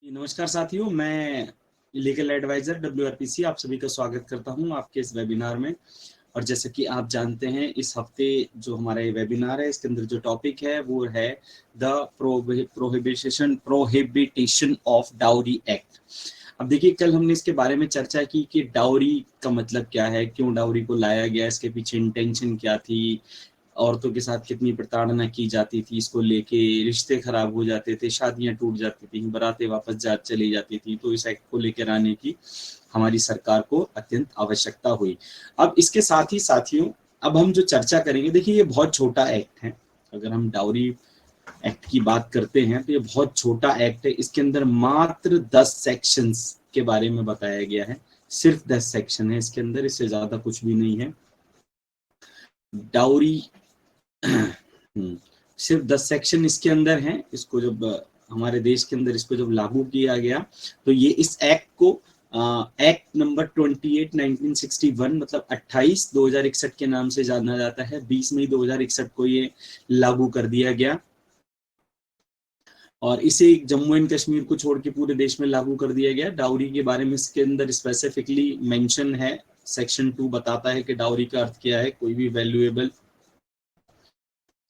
नमस्कार साथियों, मैं लीगल एडवाइजर WRPC आप सभी का स्वागत करता हूं आपके इस वेबिनार में। और जैसे कि आप जानते हैं, इस हफ्ते जो हमारा ये वेबिनार है, इसके अंदर जो टॉपिक है वो है द प्रोहिबिटेशन ऑफ डाउरी एक्ट। अब देखिए, कल हमने इसके बारे में चर्चा की कि डाउरी का मतलब क्या है, क्यों डाउरी को लाया गया, इसके पीछे इंटेंशन क्या थी, औरतों के साथ कितनी प्रताड़ना की जाती थी, इसको लेके रिश्ते खराब हो जाते थे, शादियां टूट जाती थी, बारातें वापस चली जाती थी। तो इस एक्ट को लेकर आने की हमारी सरकार को अत्यंत आवश्यकता हुई। अब इसके साथ ही साथियों, अब हम जो चर्चा करेंगे, देखिए ये बहुत छोटा एक्ट है। अगर हम डाउरी एक्ट की बात करते हैं तो ये बहुत छोटा एक्ट है। इसके अंदर मात्र 10 सेक्शंस के बारे में बताया गया है। सिर्फ 10 सेक्शन है इसके अंदर, इससे ज्यादा कुछ भी नहीं है। डाउरी सिर्फ 10 सेक्शन इसके अंदर हैं। इसको जब हमारे देश के अंदर इसको जब लागू किया गया तो ये इस एक्ट को एक्ट नंबर 28 1961 मतलब 28 2061 के नाम से जाना जाता है। 20 मई 2061 को ये लागू कर दिया गया और इसे जम्मू एंड कश्मीर को छोड़ के पूरे देश में लागू कर दिया गया। डाउरी के बारे में इसके अंदर स्पेसिफिकली मेंशन है। सेक्शन 2 बताता है कि डाउरी का अर्थ क्या है। कोई भी वैल्यूएबल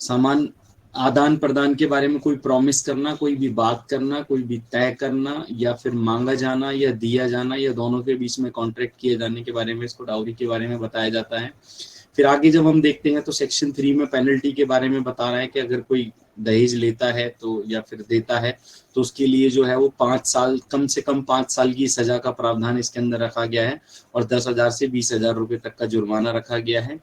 सामान आदान प्रदान के बारे में कोई प्रॉमिस करना, कोई भी बात करना, कोई भी तय करना, या फिर मांगा जाना या दिया जाना, या दोनों के बीच में कॉन्ट्रैक्ट किए जाने के बारे में इसको डाउरी के बारे में बताया जाता है। फिर आगे जब हम देखते हैं तो सेक्शन 3 में पेनल्टी के बारे में बता रहा है कि अगर कोई दहेज लेता है तो या फिर देता है तो उसके लिए जो है वो 5 साल, कम से कम 5 साल की सजा का प्रावधान इसके अंदर रखा गया है और 10,000 से 20,000 रुपए तक का जुर्माना रखा गया है।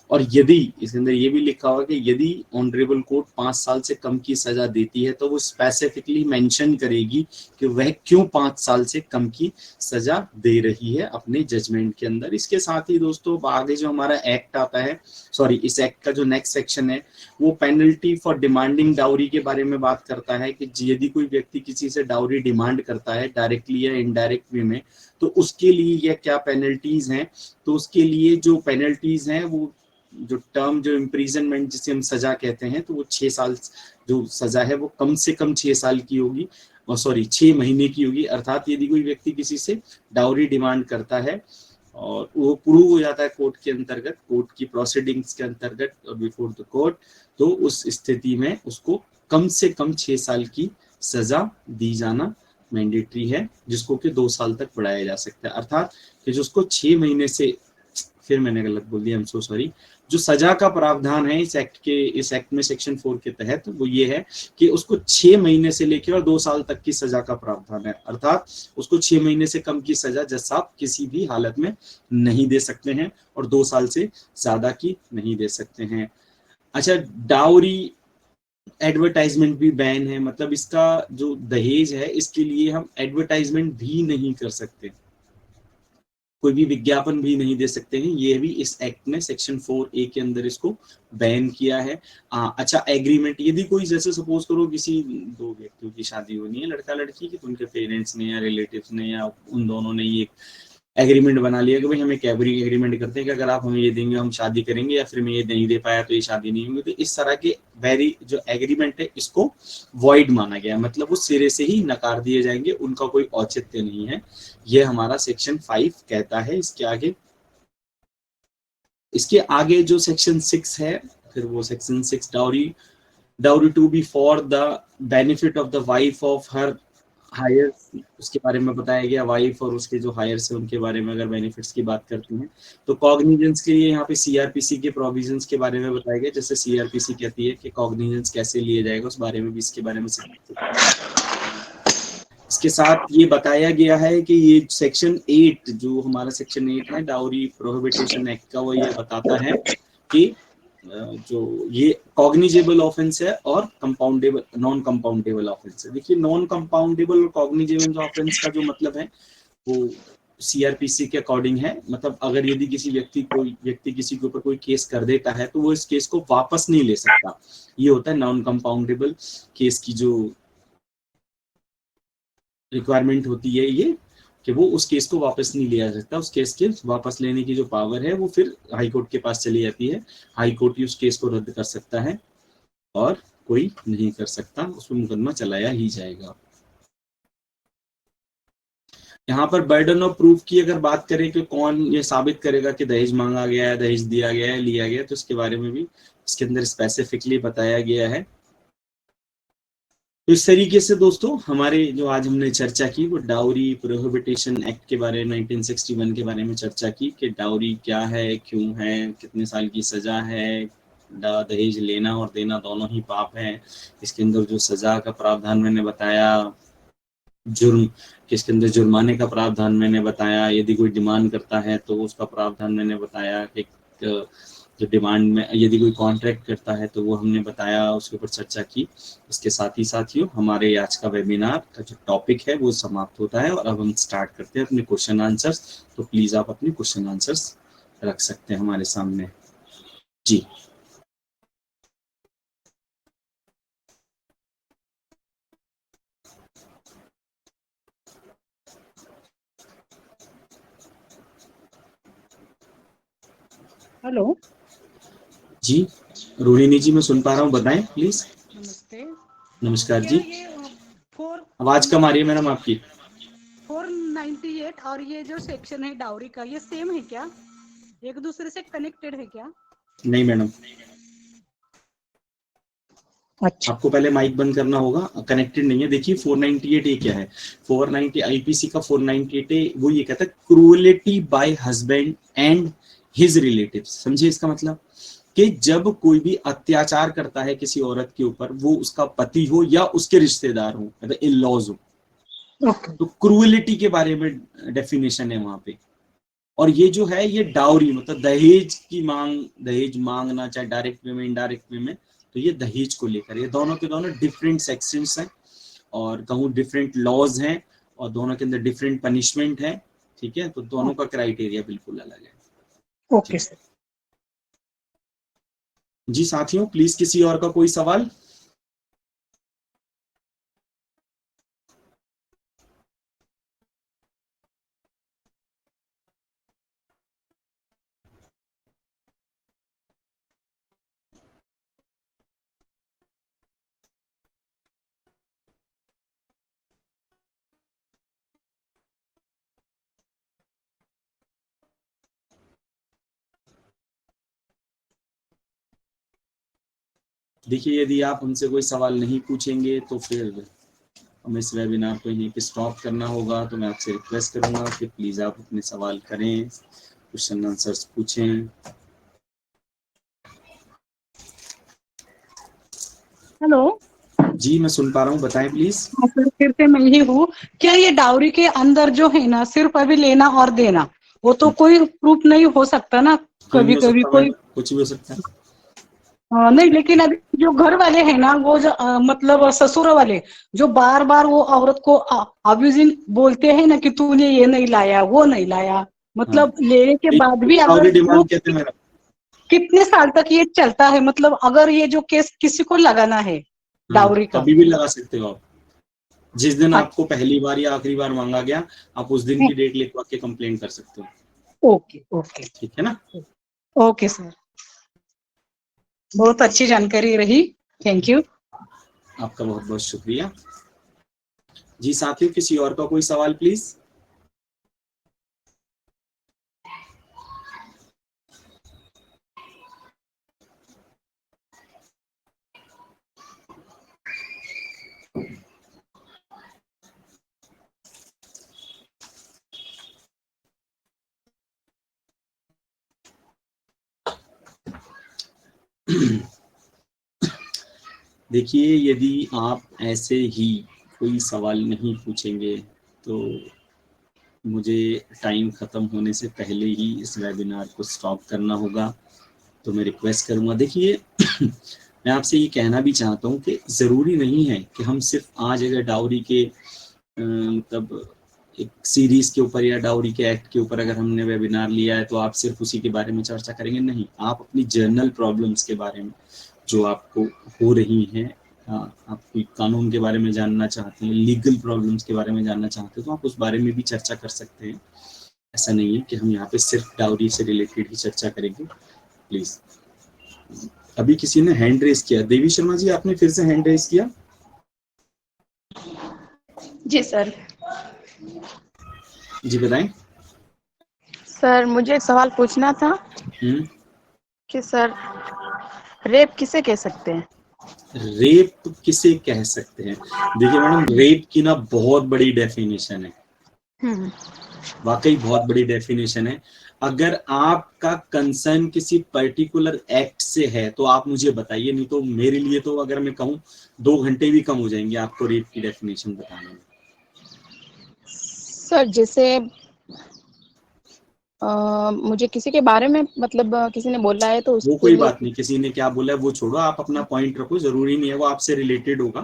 और यदि इसके अंदर ये भी लिखा हुआ कि यदि ऑनरेबल कोर्ट 5 साल से कम की सजा देती है तो वो स्पेसिफिकली मेंशन करेगी कि वह क्यों 5 साल से कम की सजा दे रही है अपने जजमेंट के अंदर। इसके साथ ही दोस्तों आगे जो हमारा एक्ट आता है, सॉरी इस एक्ट का जो नेक्स्ट सेक्शन है वो पेनल्टी फॉर डिमांडिंग डाउरी के बारे में बात करता है कि यदि कोई व्यक्ति किसी से डाउरी डिमांड करता है डायरेक्टली या इनडायरेक्ट वे में तो उसके लिए यह क्या पेनल्टीज हैं। तो उसके लिए जो पेनल्टीज हैं वो जो टर्म, जो इम्प्रीजनमेंट जिसे हम सजा कहते हैं, तो वो 6 साल जो सजा है वो कम से कम 6 साल की होगी, सॉरी 6 महीने की होगी। अर्थात यदि कोई व्यक्ति किसी से डाउरी डिमांड करता है और वो प्रूव हो जाता है कोर्ट के अंतर्गत, कोर्ट की प्रोसीडिंग्स के अंतर्गत और बिफोर द कोर्ट, तो उस स्थिति में उसको कम से कम 6 साल की सजा दी जाना मैंडेटरी है, जिसको कि 2 साल तक बढ़ाया जा सकता है। अर्थात कि जिसको 6 महीने से, फिर मैंने गलत बोल दिया, आई एम सो सॉरी, जो सजा का प्रावधान है इस एक्ट में सेक्शन 4 के तहत वो ये है कि उसको 6 महीने से लेकर और 2 साल तक की सजा का प्रावधान है। अर्थात उसको 6 महीने से कम की सजा जज साहब किसी भी हालत में नहीं दे सकते हैं और 2 साल से ज्यादा की नहीं दे सकते हैं। अच्छा, डाउरी एडवर्टाइजमेंट भी बैन है, मतलब इसका जो दहेज है इसके लिए हम एडवर्टाइजमेंट भी नहीं कर सकते, कोई भी विज्ञापन भी नहीं दे सकते हैं। ये भी इस एक्ट में सेक्शन 4A के अंदर इसको बैन किया है। अच्छा, एग्रीमेंट, यदि कोई, जैसे सपोज करो किसी 2 व्यक्तियों की शादी होनी है, लड़का लड़की की, तो उनके पेरेंट्स ने या रिलेटिव्स ने या उन दोनों ने ये एग्रीमेंट बना लिया कि भाई हम एक एग्रीमेंट करते हैं कि अगर आप हमें ये देंगे हम शादी करेंगे, या फिर मैं ये नहीं दे पाया तो ये शादी नहीं होगी, तो इस तरह के वेरी जो एग्रीमेंट है इसको वॉइड माना गया, मतलब वो सिरे से ही नकार दिए जाएंगे, उनका कोई औचित्य नहीं है। ये हमारा सेक्शन 5 कहता है। इसके आगे जो सेक्शन 6 है, फिर वो section 6 dowry to be for the benefit of the wife of her heirs, उसके बारे में बताया गया। वाइफ और उसके जो हायर्स है उनके बारे में अगर बेनिफिट्स की बात करते हैं तो कॉग्निजेंस के लिए यहाँ पे सीआरपीसी के प्रोविजंस के बारे में बताया गया। जैसे सीआरपीसी कहती है कि कॉग्निजेंस कैसे लिए जाएगा, उस बारे में भी इसके बारे में इसके साथ ये बताया गया है कि ये सेक्शन 8 जो हमारा सेक्शन 8 है डाउरी प्रोहिबिटेशन एक्ट का, वो ये बताता है कि जो ये कॉग्निजेबल ऑफेंस है और कंपाउंडेबल, नॉन कंपाउंडेबल ऑफेंस है। देखिए, नॉन कंपाउंडेबल और कॉग्निजेबल ऑफेंस का जो मतलब है वो सीआरपीसी के अकॉर्डिंग है, मतलब अगर यदि कोई व्यक्ति किसी के ऊपर कोई केस कर देता है तो वो इस केस को वापस नहीं ले सकता। ये होता है नॉन कंपाउंडेबल केस की जो रिक्वायरमेंट होती है, ये कि वो उस केस को वापस नहीं लिया जा सकता। उस केस के वापस लेने की जो पावर है वो फिर हाई कोर्ट के पास चली जाती है। हाई कोर्ट ही उस केस को रद्द कर सकता है और कोई नहीं कर सकता, उस पर मुकदमा चलाया ही जाएगा। यहाँ पर बर्डन ऑफ प्रूफ की अगर बात करें कि कौन ये साबित करेगा कि दहेज मांगा गया है, दहेज दिया गया है, लिया गया है, तो इसके बारे में भी इसके अंदर स्पेसिफिकली बताया गया है। तो इस तरीके से दोस्तों हमारे जो आज हमने चर्चा की वो डाउरी प्रोहिबिटेशन एक्ट के बारे में 1961 के बारे में चर्चा की कि डाउरी क्या है, क्यों है, कितने साल की सजा है, दहेज लेना और देना दोनों ही पाप है। इसके अंदर जो सजा का प्रावधान मैंने बताया, जुर्म किसके अंदर जुर्माने का प्रावधान मैंने बताया, यदि कोई डिमांड करता है तो उसका प्रावधान मैंने बताया कि जो डिमांड में यदि कोई कॉन्ट्रैक्ट करता है तो वो हमने बताया, उसके ऊपर चर्चा की। इसके साथ ही साथियों हमारे आज का वेबिनार का जो टॉपिक है वो समाप्त होता है और अब हम स्टार्ट करते हैं अपने क्वेश्चन आंसर्स। तो प्लीज आप अपने क्वेश्चन आंसर्स रख सकते हैं हमारे सामने जी। हेलो जी रोहिणी जी मैं सुन पा रहा हूँ, बताएं प्लीज। नमस्ते। नमस्कार जी। ये आवाज कम आ रही है मैडम आपकी। 498 और ये जो सेक्शन है डाउरी का, ये सेम है क्या, एक दूसरे से कनेक्टेड है क्या? नहीं मैडम, अच्छा आपको पहले माइक बंद करना होगा, कनेक्टेड नहीं है। देखिए 498 ये क्या है, 490 आईपीसी का 498 वो ये कहता है cruelty bye husband and his relatives. समझे इसका मतलब कि जब कोई भी अत्याचार करता है किसी औरत के ऊपर, वो उसका पति हो या उसके रिश्तेदार हो, मतलब इन लॉज हो, तो क्रूएलिटी के बारे में डेफिनेशन है वहां पे। और ये जो है ये डाउरी मतलब दहेज की मांग, दहेज मांगना चाहे डायरेक्ट वे में इनडायरेक्ट वे में, तो ये दहेज को लेकर ये दोनों के दोनों डिफरेंट सेक्शंस हैं और कहूँ डिफरेंट लॉज हैं और दोनों के अंदर डिफरेंट पनिशमेंट है। ठीक है, तो दोनों का क्राइटेरिया बिल्कुल अलग है। Okay sir. जी साथियों प्लीज किसी और का कोई सवाल। देखिए यदि आप हमसे कोई सवाल नहीं पूछेंगे तो फिर हमें इस वेबिनार को यहीं पे स्टॉप करना होगा। तो मैं आपसे रिक्वेस्ट करूंगा कि प्लीज आप अपने सवाल करें, क्वेश्चन आंसर्स पूछें। हेलो जी मैं सुन पा रहा हूँ, बताएं प्लीज। सर, फिर से मैं ही हूँ। क्या ये डाउरी के अंदर जो है ना सिर्फ अभी लेना और देना, वो तो कोई प्रूफ नहीं हो सकता ना? क्यों नहीं कभी हो कभी सकता कोई मैडम, कुछ भी हो सकता है। नहीं, लेकिन अभी जो घर वाले हैं ना वो जो मतलब ससुर वाले जो बार बार वो औरत को अब्यूजिंग बोलते हैं ना कि तूने ये नहीं लाया वो नहीं लाया, हाँ मतलब लेने के बाद भी अगर डाउरी डिमांड प्रूफ कहते हैं मैडम। कितने साल तक ये चलता है? मतलब अगर ये जो केस किसी को लगाना है डाउरी का। कभी भी लगा सकते हो आप, जिस दिन आपको अच्छा, पहली बार या आखिरी बार मांगा गया आप उस दिन की डेट लिखवा के कंप्लेंट कर सकते हो। ओके ओके ठीक है ना। ओके सर, बहुत अच्छी जानकारी रही, थैंक यू। आपका बहुत बहुत शुक्रिया। जी साथियों किसी और का कोई सवाल प्लीज। देखिए यदि आप ऐसे ही कोई सवाल नहीं पूछेंगे तो मुझे टाइम ख़त्म होने से पहले ही इस वेबिनार को स्टॉप करना होगा। तो मैं रिक्वेस्ट करूँगा, देखिए मैं आपसे ये कहना भी चाहता हूँ कि ज़रूरी नहीं है कि हम सिर्फ आज अगर डाउरी के मतलब एक सीरीज़ के ऊपर या डाउरी के एक्ट के ऊपर अगर हमने वेबिनार लिया है तो आप सिर्फ उसी के बारे में चर्चा करेंगे, नहीं। आप अपनी जर्नल प्रॉब्लम्स के बारे में जो आपको हो रही हैं, आप कोई कानून के बारे में जानना चाहते हैं, लीगल प्रॉब्लम्स के बारे में जानना चाहते हैं, तो आप उस बारे में भी चर्चा कर सकते हैं। ऐसा नहीं है कि हम यहाँ पे सिर्फ डाउरी से रिलेटेड ही चर्चा करेंगे। प्लीज। अभी किसी ने हैंड रेस किया, देवी शर्मा जी आपने फिर से हैंड रेस किया। जी सर। जी बताएं। सर मुझे एक सवाल पूछना था कि सर रेप किसे कह सकते हैं? रेप किसे कह सकते हैं? देखिए मैडम, रेप की ना बहुत बड़ी डेफिनेशन है, वाकई बहुत बड़ी डेफिनेशन है। अगर आपका कंसर्न किसी पर्टिकुलर एक्ट से है तो आप मुझे बताइए, नहीं तो मेरे लिए तो अगर मैं कहूँ 2 घंटे भी कम हो जाएंगे आपको रेप की डेफिनेशन बताने में। सर जैसे मुझे किसी के बारे में मतलब किसी ने बोला है तो वो उसके कोई लिए। बात नहीं, किसी ने क्या बोला है वो छोड़ो, आप अपना पॉइंट रखो, जरूरी नहीं है वो आपसे रिलेटेड होगा,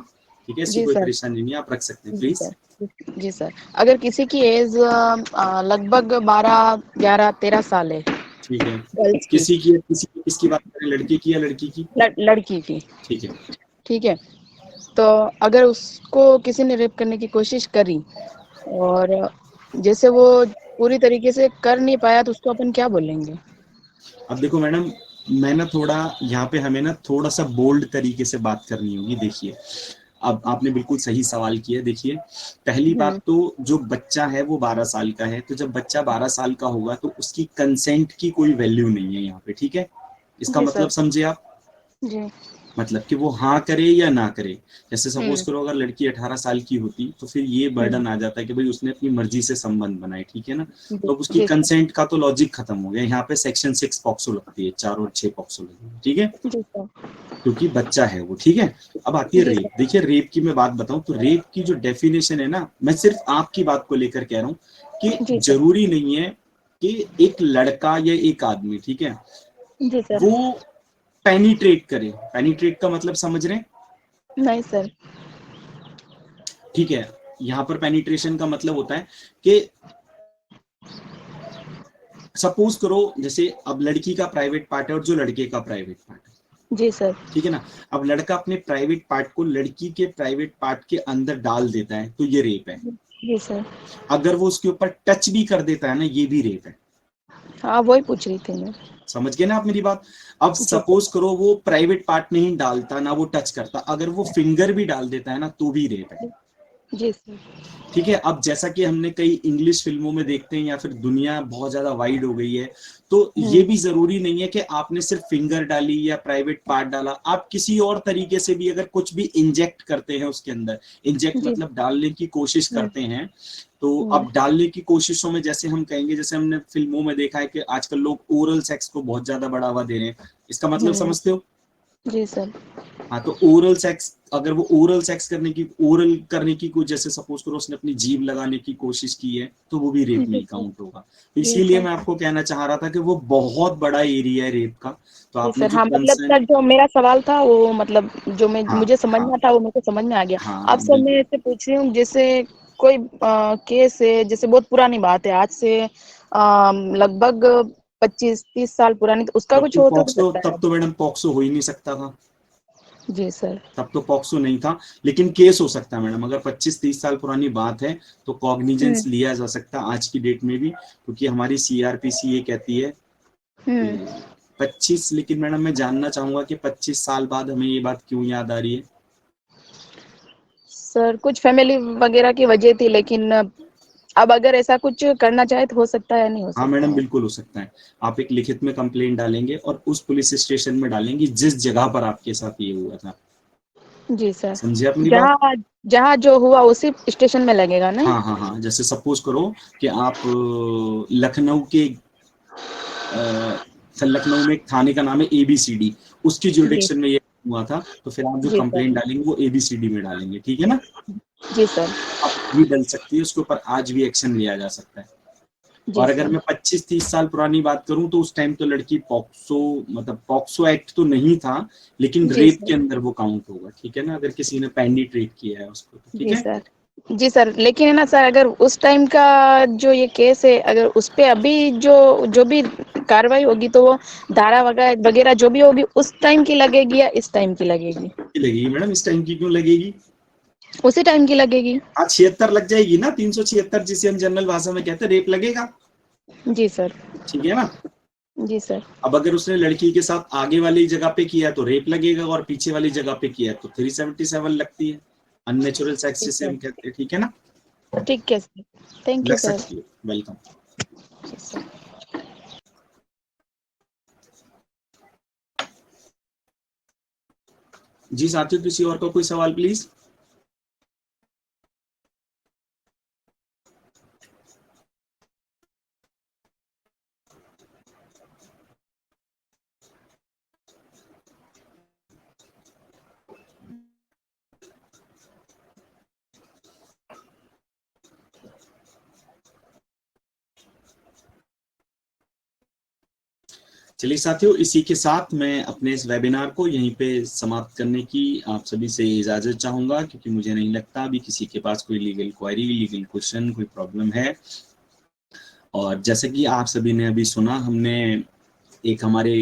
ठीक है, इसकी जी कोई सर। परेशानी नहीं है, आप रख सकते हैं जी प्लीज। सर। जी सर, अगर किसी की एज लगभग 12, 11, 13 साल है, ठीक है, गर्ल्स की, किसकी बात करें, लड़के की या लड़की की? लड़की की, ठीक है। ठीक है, तो अगर उसको किसी ने रेप करने की कोशिश करी और जैसे वो पूरी तरीके से कर नहीं पाया तो उसको अपन क्या बोलेंगे? अब देखो मैडम, मैं ना थोड़ा यहाँ पे हमें ना थोड़ा सा बोल्ड तरीके से बात करनी होगी। देखिए, अब आपने बिल्कुल सही सवाल किया। देखिए, पहली बात तो जो बच्चा है वो 12 साल का है, तो जब बच्चा 12 साल का होगा तो उसकी कंसेंट की कोई वैल्यू नहीं है यहाँ पे, ठीक है, इसका जी मतलब सर। समझे आप, जी। मतलब कि वो हाँ करे या ना करे। जैसे सपोज करो अगर लड़की 18 साल की होती तो फिर ये बर्डन आ जाता है कि भाई उसने अपनी मर्जी से संबंध बनाए, ठीक है ना, तो अब उसकी जी सर। कंसेंट का तो लॉजिक खत्म हो गया। यहाँ पे सेक्शन 6 पॉक्सो लगती है, 4 और 6 पॉक्सो लगती है, ठीक है, जी सर। क्योंकि बच्चा है वो, ठीक है। अब आती है जी रेप। सर। देखिए, रेप की मैं बात बताऊं तो रेप की जो डेफिनेशन है ना, मैं सिर्फ आपकी बात को लेकर कह रहा हूं कि जी सर। जरूरी नहीं है कि एक लड़का या एक आदमी, ठीक है, जी सर। वो पेनिट्रेट करे। पेनिट्रेट का मतलब समझ रहे हैं? नहीं सर। ठीक है, यहाँ पर पेनिट्रेशन का मतलब होता है कि सपोज करो जैसे अब लड़की का प्राइवेट पार्ट है और जो लड़के का प्राइवेट पार्ट है, जी सर। ठीक है ना, अब लड़का अपने प्राइवेट पार्ट को लड़की के प्राइवेट पार्ट के अंदर डाल देता है तो ये रेप है। जी सर। अगर वो उसके ऊपर टच भी कर देता है ना, ये भी रेप है। हाँ वही पूछ रही थी मैं। समझ गए ना आप मेरी बात? अब जी सर। सपोज करो वो प्राइवेट पार्ट नहीं डालता ना, वो टच करता, अगर वो फिंगर भी डाल देता है ना तो भी रेप है, जी सर। ठीक है। अब जैसा कि हमने कई इंग्लिश फिल्मों में देखते हैं या फिर दुनिया बहुत ज्यादा वाइड हो गई है, तो ये भी जरूरी नहीं है कि आपने सिर्फ फिंगर डाली या प्राइवेट पार्ट डाला, आप किसी और तरीके से भी अगर कुछ भी इंजेक्ट करते हैं उसके अंदर, इंजेक्ट जी। मतलब डालने की कोशिश करते हैं, तो अब डालने की कोशिशों में जैसे हम कहेंगे, जैसे हमने फिल्मों में देखा है कि आजकल लोग ओरल सेक्स को बहुत ज्यादा बढ़ावा दे रहे हैं, इसका मतलब समझते हो? जी सर। हाँ, तो ओरल सेक्स, अगर वो ओरल सेक्स ओरल करने की कोई, जैसे सपोज करो उसने अपनी जीभ लगाने की कोशिश की है तो वो भी रेप में जी ही सर। काउंट होगा। तो जी इसीलिए सर। मैं आपको कहना चाह रहा था कि वो बहुत बड़ा एरिया है रेप का, तो जी आपने सर। जो हाँ मतलब कंसर्न। सर जो मेरा सवाल था वो मतलब जो मैं हाँ मुझे हाँ समझना था वो मेरे को समझ में आ गया। हाँ अब हाँ सर मैं बिल्कुल। ऐसे पूछ रही हूँ जैसे कोई केस है, जैसे बहुत पुरानी बात है, आज से लगभग 25-30 साल पुरानी, तो उसका कुछ हो तो सकता है? तब तो मैडम पॉक्सो हो ही नहीं सकता था, जी सर। तब तो पॉक्सो नहीं था, लेकिन केस हो सकता है मैडम। अगर 25-30 साल पुरानी बात है तो कॉग्निजेंस लिया जा सकता है आज की डेट में भी, क्योंकि हमारी सीआरपीसी ये कहती है कि 25। लेकिन मैडम मैं जानना चाहूंगा कि 25 साल बाद हमें ये बात क्यों याद आ रही है? सर कुछ फैमिली वगैरह की वजह थी, लेकिन अब अगर ऐसा कुछ करना चाहे तो हो सकता है या नहीं हो हाँ सकता मैडम, है? बिल्कुल हो सकता है। आप एक लिखित में कंप्लेंट डालेंगे और उस पुलिस स्टेशन में डालेंगे जिस जगह पर आपके साथ ये हुआ था। जी सर। समझे आप मेरी बात? जहाँ जहाँ जो हुआ उसी स्टेशन में लगेगा नहीं? हाँ हाँ हाँ, जैसे सपोज करो कि आप लखनऊ के लखनऊ में एक थाने का नाम है ABCD, उसकी जी। जुरिडिक्शन में ये हुआ था, तो फिर आप जो जी सर। कंप्लेंट डालेंगे वो ABCD में डालेंगे, ठीक है ना। जी सर। आप भी डल सकती है, उसके ऊपर आज भी एक्शन लिया जा सकता है। जी और अगर सर। मैं 25-30 साल पुरानी बात करूं तो उस टाइम तो लड़की पॉक्सो, मतलब पॉक्सो एक्ट तो नहीं था, लेकिन जी रेप के सर। अंदर वो काउंट होगा, ठीक है ना, अगर किसी ने पेनिट्रेट किया है उसको तो, ठीक जी है। सर। जी सर, लेकिन है ना सर, अगर उस टाइम का जो ये केस है, अगर उस पे अभी जो जो भी कार्रवाई होगी तो वो धारा वगैरह जो भी होगी उस टाइम की लगेगी या इस टाइम की लगेगी? लगेगी मैडम, इस टाइम की क्यों लगेगी? उसी टाइम की लगेगी। हाँ 76 लग जाएगी ना, 376 जिसे हम जनरल भाषा में कहते हैं, रेप लगेगा, जी सर। ठीक है ना। जी सर। अब अगर उसने लड़की के साथ आगे वाली जगह पे किया तो रेप लगेगा, और पीछे वाली जगह पे किया तो 377 लगती है, अननेचुरल सेक्स जी जिसे सर। हम कहते हैं, ठीक है ना। ठीक है सर, थैंक यू लग सर। सकती है। वेलकम। जी सर। जी साथियों, किसी और का कोई सवाल प्लीज। चलिए साथियों, इसी के साथ मैं अपने इस वेबिनार को यहीं पे समाप्त करने की आप सभी से इजाजत चाहूंगा, क्योंकि मुझे नहीं लगता अभी किसी के पास कोई लीगल क्वेरी, लीगल क्वेश्चन, कोई प्रॉब्लम है। और जैसे कि आप सभी ने अभी सुना, हमने एक हमारे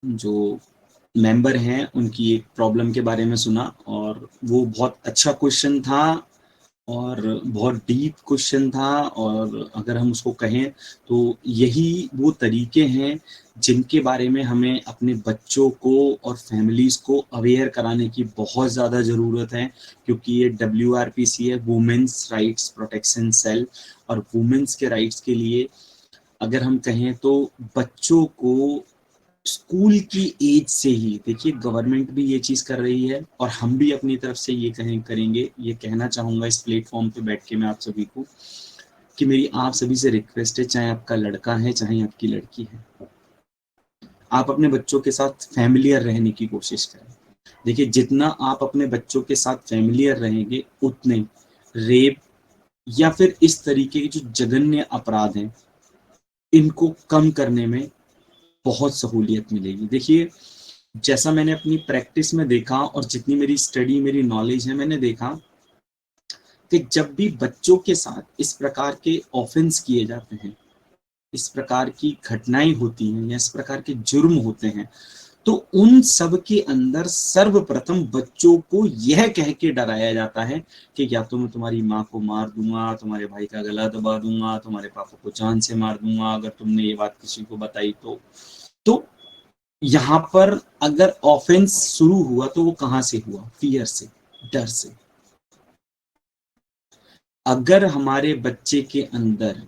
जो मेंबर हैं उनकी एक प्रॉब्लम के बारे में सुना, और वो बहुत अच्छा क्वेश्चन था और बहुत डीप क्वेश्चन था। और अगर हम उसको कहें तो यही वो तरीके हैं जिनके बारे में हमें अपने बच्चों को और फैमिलीज को अवेयर कराने की बहुत ज़्यादा ज़रूरत है, क्योंकि ये WRPC है, वुमेन्स राइट्स प्रोटेक्शन सेल। और वुमेन्स के राइट्स के लिए अगर हम कहें तो बच्चों को स्कूल की एज से ही, देखिए गवर्नमेंट भी ये चीज कर रही है और हम भी अपनी तरफ से ये करेंगे। ये कहना चाहूंगा इस प्लेटफॉर्म पे बैठ के मैं आप सभी को, कि मेरी आप सभी से रिक्वेस्ट है, चाहे आपका लड़का है चाहे आपकी लड़की है, आप अपने बच्चों के साथ फैमिलियर रहने की कोशिश करें। देखिए, जितना आप अपने बच्चों के साथ फैमिलियर रहेंगे, उतने रेप या फिर इस तरीके के जो जघन्य अपराध हैं, इनको कम करने में बहुत सहूलियत मिलेगी। देखिए, जैसा मैंने अपनी प्रैक्टिस में देखा और जितनी मेरी स्टडी, मेरी नॉलेज है, मैंने देखा कि जब भी बच्चों के साथ इस प्रकार के ऑफेंस किए जाते हैं, इस प्रकार की घटनाएं होती हैं या इस प्रकार के जुर्म होते हैं, तो उन सब के अंदर सर्वप्रथम बच्चों को यह कह के डराया जाता है कि या तो मैं तुम्हारी माँ को मार दूंगा, तुम्हारे भाई का गला दबा दूंगा, तुम्हारे पापा को जान से मार दूंगा अगर तुमने ये बात किसी को बताई तो यहाँ पर अगर ऑफेंस शुरू हुआ तो वो कहां से हुआ? फियर से, डर से। अगर हमारे बच्चे के अंदर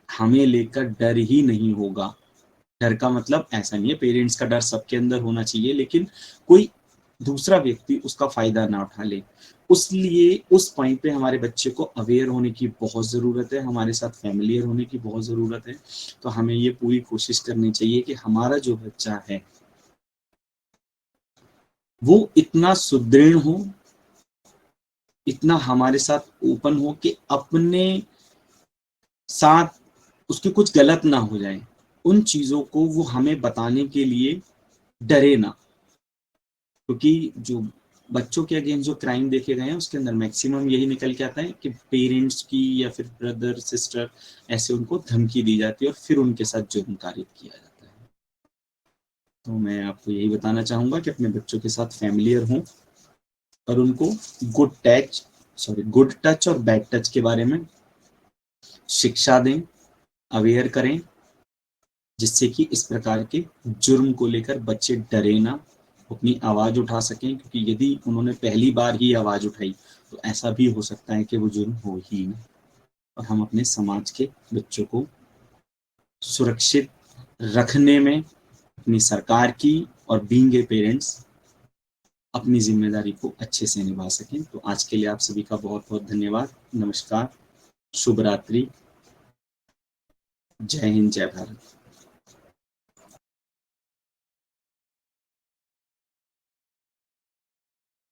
हमें लेकर डर ही नहीं होगा, डर का मतलब ऐसा नहीं है पेरेंट्स का डर सबके अंदर होना चाहिए, लेकिन कोई दूसरा व्यक्ति उसका फायदा ना उठा ले, उसलिए उस पॉइंट पे हमारे बच्चे को अवेयर होने की बहुत ज़रूरत है, हमारे साथ फैमिलियर होने की बहुत ज़रूरत है। तो हमें ये पूरी कोशिश करनी चाहिए कि हमारा जो बच्चा है वो इतना सुदृढ़ हो, इतना हमारे साथ ओपन हो कि अपने साथ उसके कुछ गलत ना हो जाए, उन चीज़ों को वो हमें बताने के लिए डरे ना। क्योंकि जो बच्चों के अगेंस्ट जो क्राइम देखे गए हैं उसके अंदर मैक्सिमम यही निकल के आता है कि पेरेंट्स की या फिर ब्रदर सिस्टर ऐसे उनको धमकी दी जाती है और फिर उनके साथ जुर्म कारित किया जाता है। तो मैं आपको यही बताना चाहूंगा कि अपने बच्चों के साथ फैमिलियर हों और उनको गुड टच और बैड टच के बारे में शिक्षा दें, अवेयर करें, जिससे कि इस प्रकार के जुर्म को लेकर बच्चे डरे ना, अपनी आवाज उठा सकें। क्योंकि यदि उन्होंने पहली बार ही आवाज उठाई तो ऐसा भी हो सकता है कि वो जुर्म हो ही ना। और हम अपने समाज के बच्चों को सुरक्षित रखने में अपनी सरकार की और बीइंग ए पेरेंट्स अपनी जिम्मेदारी को अच्छे से निभा सकें। तो आज के लिए आप सभी का बहुत बहुत धन्यवाद। नमस्कार, शुभ रात्रि, जय हिंद, जय भारत।